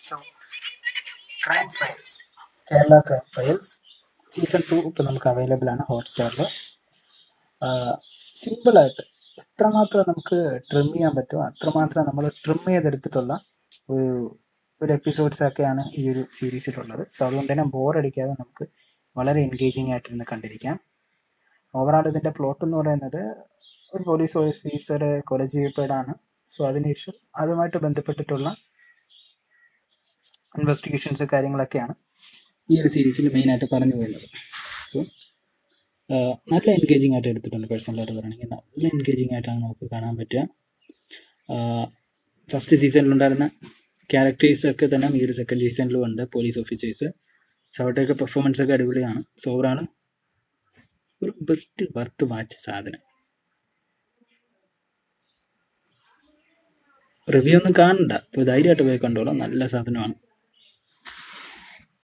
So crime files, Kerala crime files season 2 ഇപ്പോൾ നമുക്ക് available ആണ് ഹോട്ട്സ്റ്റാറിൽ. സിമ്പിളായിട്ട് എത്രമാത്രം നമുക്ക് ട്രിം ചെയ്യാൻ പറ്റുമോ അത്രമാത്രം നമ്മൾ ട്രിം ചെയ്തെടുത്തിട്ടുള്ള ഒരു എപ്പിസോഡ്സൊക്കെയാണ് ഈ ഒരു സീരീസിലുള്ളത്. സോ അതുകൊണ്ട് തന്നെ ബോറടിക്കാതെ നമുക്ക് വളരെ എൻഗേജിങ് ആയിട്ടിരുന്ന് കണ്ടിരിക്കാം. ഓവറാൾ ഇതിൻ്റെ പ്ലോട്ട് എന്ന് പറയുന്നത് ഒരു പോലീസ് ഓഫീസർ കൊല ചെയ്യപ്പെടാണ്. സോ അതിനുശേഷം അതുമായിട്ട് ബന്ധപ്പെട്ടിട്ടുള്ള ഇൻവെസ്റ്റിഗേഷൻസ് കാര്യങ്ങളൊക്കെയാണ് ഈ ഒരു സീരീസിൽ മെയിനായിട്ട് പറഞ്ഞു പോകുന്നത്. സോ നല്ല എൻഗേജിങ് ആയിട്ട് എടുത്തിട്ടുണ്ട്. പേഴ്സണലായിട്ട് പറയുകയാണെങ്കിൽ നല്ല എൻഗേജിങ് ആയിട്ടാണ് നമുക്ക് കാണാൻ പറ്റുക. ഫസ്റ്റ് സീസണിലുണ്ടായിരുന്ന ക്യാരക്ടേഴ്സൊക്കെ തന്നെ ഈ ഒരു സെക്കൻഡ് സീസണിലും ഉണ്ട്, പോലീസ് ഓഫീസേഴ്സ്. സോ അവരുടെയൊക്കെ പെർഫോമൻസ് ഒക്കെ അടിപൊളിയാണ്. സോ ഓവറാണ് ഒരു ബെസ്റ്റ് വർത്ത് വാച്ച് സാധനം. റിവ്യൂ ഒന്നും കാണണ്ട, ഇപ്പോൾ ധൈര്യമായിട്ട് പോയി കണ്ടോളാം, നല്ല സാധനമാണ്.